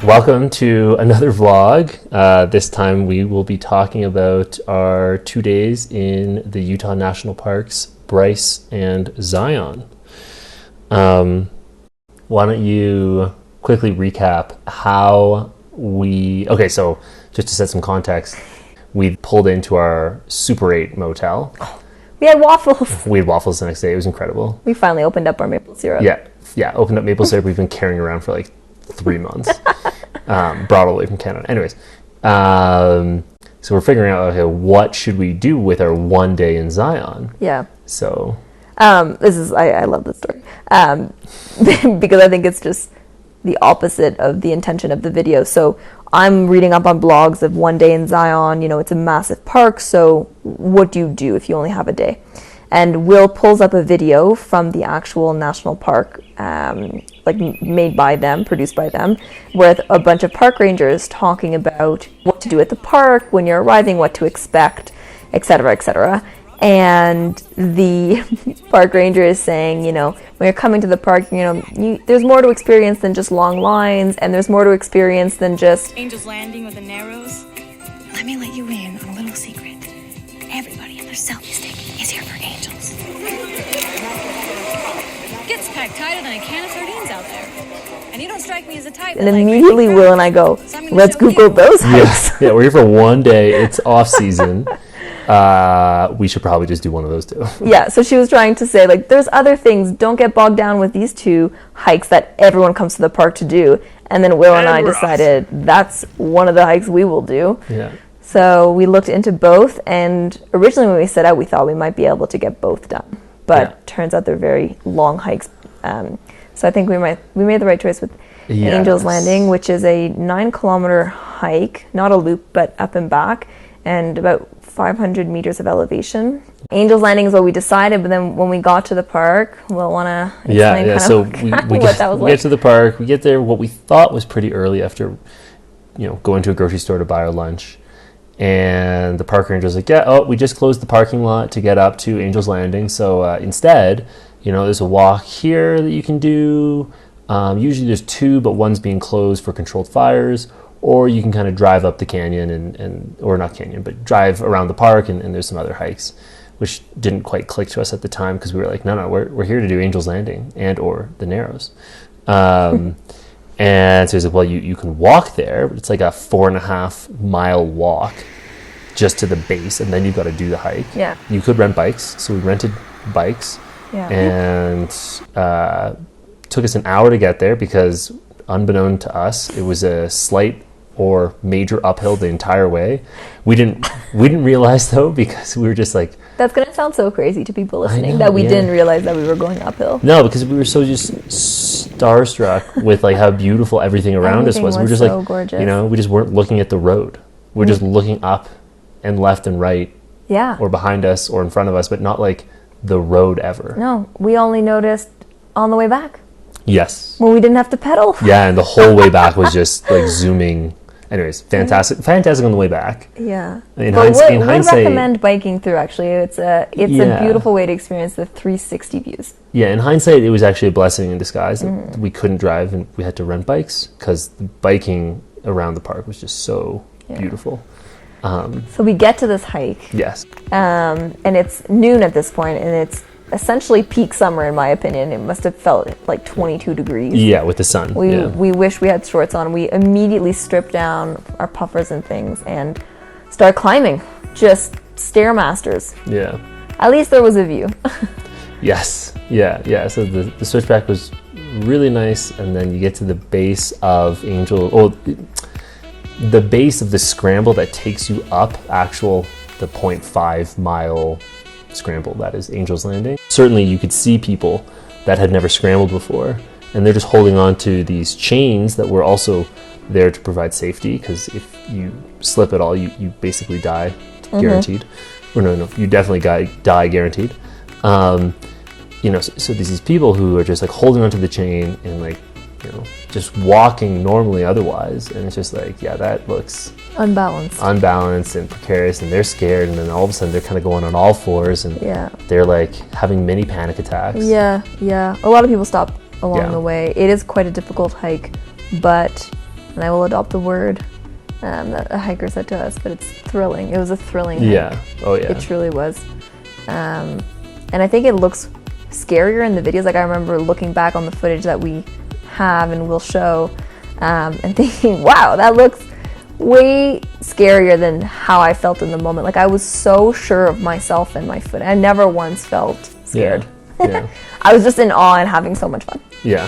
Welcome to another vlog. This time we will be talking about our 2 days in the Utah National Parks, Bryce and Zion. Why don't you quickly recap how okay, so just to set some context, we pulled into our Super 8 motel. We had waffles. We had waffles the next day. It was incredible. We finally opened up our maple syrup. Yeah, opened up maple syrup we've been carrying around for like 3 months. Brought all the way from Canada. Anyways, so we're figuring out, okay, what should we do with our 1 day in Zion? Yeah. So, I love this story because I think it's just the opposite of the intention of the video. So I'm reading up on blogs of 1 day in Zion. You know, it's a massive park. So what do you do if you only have a day? And Will pulls up a video from the actual national park, like made by them, produced by them, with a bunch of park rangers talking about what to do at the park when you're arriving, what to expect, etc., etc. And the park ranger is saying, you know, when you're coming to the park, there's more to experience than just long lines, and there's more to experience than just Angel's Landing with the Narrows. Let me let you in on a little secret. Everybody and their selfie stick is here for angels. Gets packed tighter than a can of sardines out there. And you don't strike me as a type. And immediately Will and I go, let's Google those hikes. Yeah, we're here for 1 day. It's off season. We should probably just do one of those two. Yeah, so she was trying to say, like, there's other things. Don't get bogged down with these two hikes that everyone comes to the park to do. And then Will and I decided that's one of the hikes we will do. Yeah. So we looked into both, and originally when we set out, we thought we might be able to get both done. But turns out they're very long hikes. So I think we made the right choice with Angel's Landing, which is a 9-kilometer hike, not a loop, but up and back, and about 500 meters of elevation. Angel's Landing is what we decided, but then when we got to the park, we'll want to explain so we get to the park. We get there what we thought was pretty early after, going to a grocery store to buy our lunch. And the park ranger was like, we just closed the parking lot to get up to Angel's Landing. So instead, there's a walk here that you can do. Usually there's 2, but one's being closed for controlled fires. Or you can kind of drive up the canyon or not canyon, but drive around the park, and there's some other hikes, which didn't quite click to us at the time because we were like, no, we're here to do Angel's Landing and or the Narrows. And so he's like, well, you can walk there, but it's like a 4.5-mile walk just to the base, and then you've got to do the hike. Yeah. You could rent bikes, so we rented bikes, and took us an hour to get there because, unbeknown to us, it was a slight or major uphill the entire way. We didn't realize though, because we were just like, that's gonna sound so crazy to people listening that we didn't realize that we were going uphill. No, because we were so just starstruck with like how beautiful everything around us was. We were just so like gorgeous. We just weren't looking at the road. We're just looking up and left and right, or behind us or in front of us, but not like the road ever. No, we only noticed on the way back. Yes. When we didn't have to pedal. Yeah, and the whole way back was just like zooming. Anyways, fantastic on the way back. Yeah. In hindsight, we recommend biking through, actually. It's a beautiful way to experience the 360 views. Yeah, in hindsight, it was actually a blessing in disguise that we couldn't drive and we had to rent bikes because the biking around the park was just so beautiful. So we get to this hike. Yes. And it's noon at this point, and it's essentially peak summer, in my opinion. It must have felt like 22 degrees. Yeah, with the sun. We wish we had shorts on. We immediately stripped down our puffers and things and started climbing. Just Stairmasters. Yeah. At least there was a view. Yes. Yeah. So the switchback was really nice, and then you get to the base of the base of the scramble that takes you up the 0.5 mile scramble that is Angel's Landing. Certainly you could see people that had never scrambled before, and they're just holding on to these chains that were also there to provide safety, because if you slip at all, you basically die, guaranteed. Or no, you definitely die guaranteed. So there's these people who are just like holding onto the chain and like, just walking normally otherwise, and it's just like, that looks unbalanced and precarious, and they're scared, and then all of a sudden they're kind of going on all fours, and they're like having mini panic attacks. A lot of people stop along the way. It is quite a difficult hike, but and I will adopt the word that a hiker said to us, but it's thrilling. It was a thrilling hike. Yeah. Oh yeah. It truly was. And I think it looks scarier in the videos. Like I remember looking back on the footage that we have and will show, and thinking, wow, that looks way scarier than how I felt in the moment. Like I was so sure of myself and my foot. I never once felt scared. Yeah. I was just in awe and having so much fun. Yeah.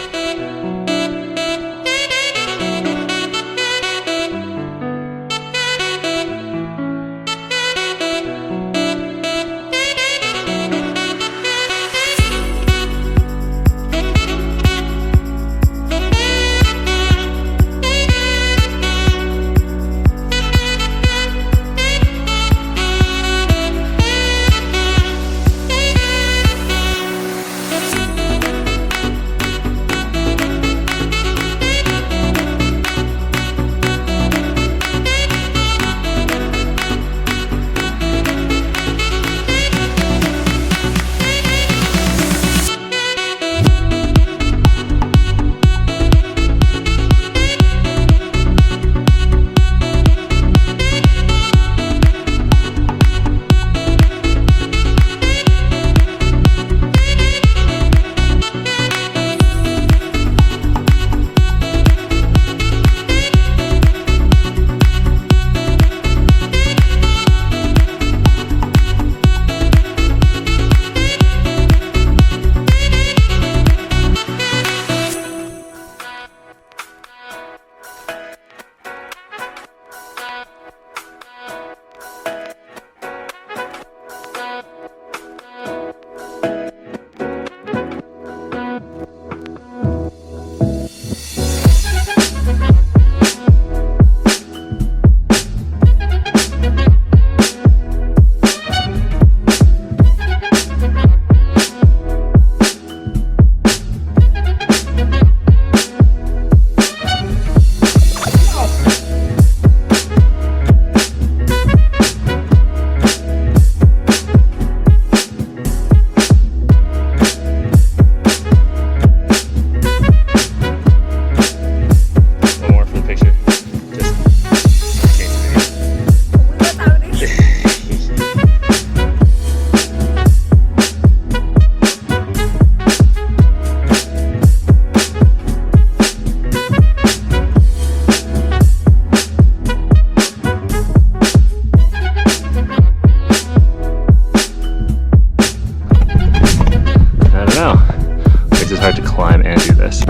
Hard to climb and do this.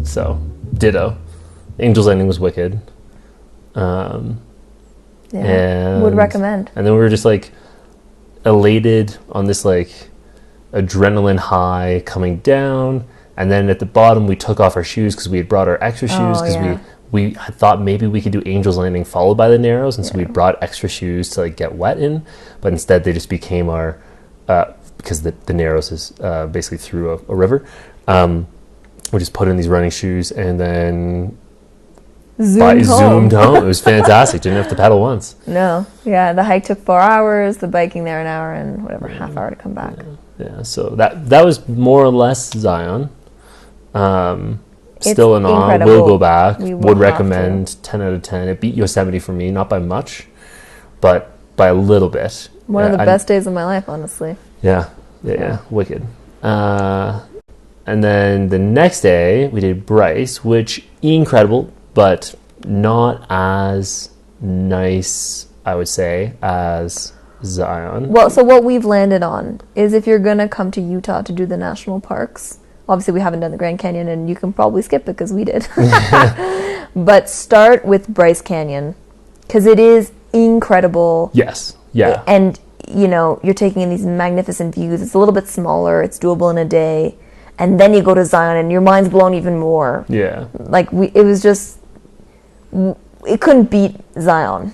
So, ditto. Angel's Landing was wicked. Yeah, And would recommend. And then we were just like elated on this like adrenaline high coming down. And then at the bottom, we took off our shoes because we had brought our extra shoes because yeah. we had thought maybe we could do Angel's Landing followed by the Narrows. And so we brought extra shoes to like get wet in. But instead, they just became our, because the Narrows is basically through a river. We just put in these running shoes and then zoomed home. It was fantastic. Didn't have to pedal once. No. Yeah, the hike took 4 hours, the biking there an hour, and whatever, half hour to come back. Yeah, so that was more or less Zion. Still in awe. incredible. Will go back. We will Would have recommend. 10 out of 10. It beat Yosemite for me, not by much, but by a little bit. One of the best days of my life, honestly. Yeah. Wicked. And then the next day we did Bryce, which incredible, but not as nice, I would say, as Zion. Well, so what we've landed on is if you're going to come to Utah to do the national parks, obviously we haven't done the Grand Canyon and you can probably skip it because we did. But start with Bryce Canyon because it is incredible. Yes. Yeah. And you know, you're taking in these magnificent views. It's a little bit smaller. It's doable in a day. And then you go to Zion and your mind's blown even more. Yeah. Like, it was just, it couldn't beat Zion.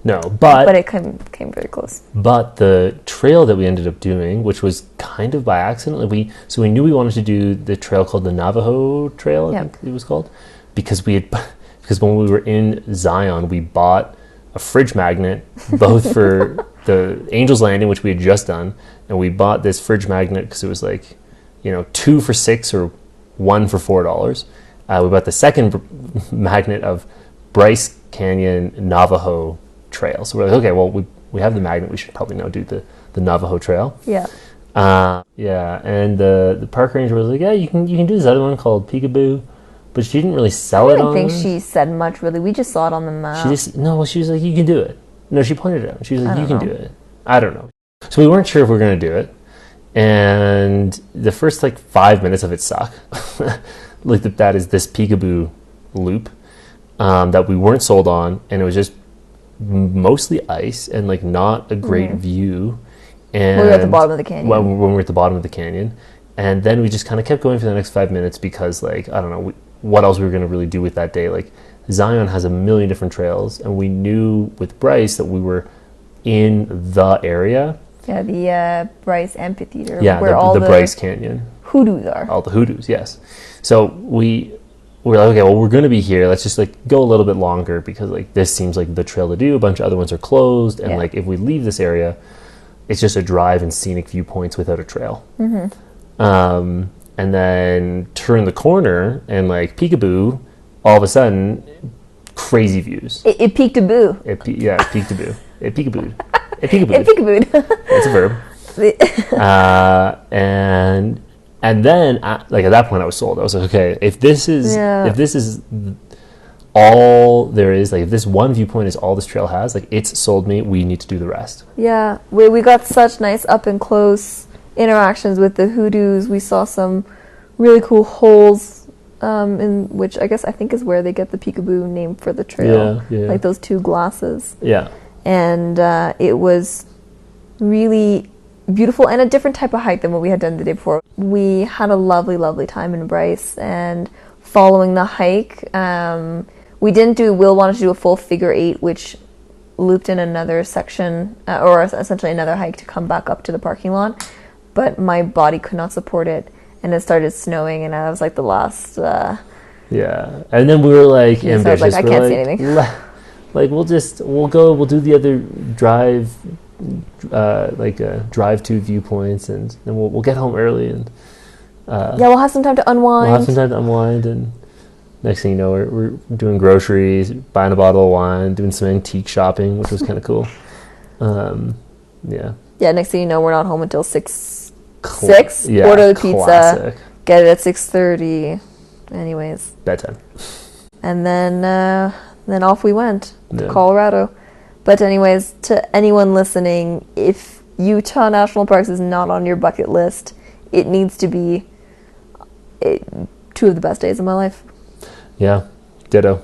No, but it came very close. But the trail that we ended up doing, which was kind of by accident, we knew we wanted to do the trail called the Navajo Trail, I think it was called, because when we were in Zion, we bought a fridge magnet, both for the Angels Landing, which we had just done, and we bought this fridge magnet because it was like, you know, 2 for $6 or 1 for $4. We bought the second magnet of Bryce Canyon Navajo Trail. So we're like, okay, well, we have the magnet. We should probably now do the Navajo Trail. Yeah. And the park ranger was like, yeah, you can do this other one called Peekaboo, but she didn't really sell it on. I don't think she said much really. We just saw it on the map. She was like, you can do it. No, she pointed it out. She was like, you can do it. I don't know. So we weren't sure if we were going to do it, and the first like 5 minutes of it suck. Like that is this Peekaboo loop that we weren't sold on, and it was just mostly ice and like not a great view. And we were at the bottom of the canyon. When we were at the bottom of the canyon, and then we just kind of kept going for the next 5 minutes because, like, I don't know what else we were going to really do with that day. Like, Zion has a million different trails, and we knew with Bryce that we were in the area. Yeah, the Bryce Amphitheater. Yeah, where all the Bryce Canyon. Hoodoos are. All the hoodoos, yes. So we're like, okay, well, we're going to be here. Let's just like go a little bit longer because like this seems like the trail to do. A bunch of other ones are closed, and like if we leave this area, it's just a drive and scenic viewpoints without a trail. And then turn the corner and like Peekaboo, all of a sudden, crazy views. It peeked-a-boo. It peeked-a-boo. It peekabooed. It peekabooed. It peekabooed. It's a verb. And then like at that point I was sold. I was like, okay, if this is all there is, like if this one viewpoint is all this trail has, like it's sold me. We need to do the rest. Yeah, we got such nice up and close interactions with the hoodoos. We saw some really cool holes, in which I think is where they get the Peekaboo name for the trail. Yeah. Like those two glasses. Yeah. And it was really beautiful and a different type of hike than what we had done the day before. We had a lovely, lovely time in Bryce, and following the hike, Will wanted to do a full figure 8, which looped in another section, or essentially another hike to come back up to the parking lot, but my body could not support it, and it started snowing, and I was like the last... Yeah, and then we were like ambitious. So I was like, I can't see anything. Like we'll do the other drive, drive to viewpoints, and then we'll get home early, and we'll have some time to unwind. And next thing you know, we're doing groceries, buying a bottle of wine, doing some antique shopping, which was kind of cool. Yeah. Next thing you know, we're not home until 6. Yeah, order the pizza, classic. Get it at 6:30. Anyways, bedtime. And then off we went to Colorado. But anyways, to anyone listening, if Utah National Parks is not on your bucket list, it needs to be 2 of the best days of my life. Yeah, ditto.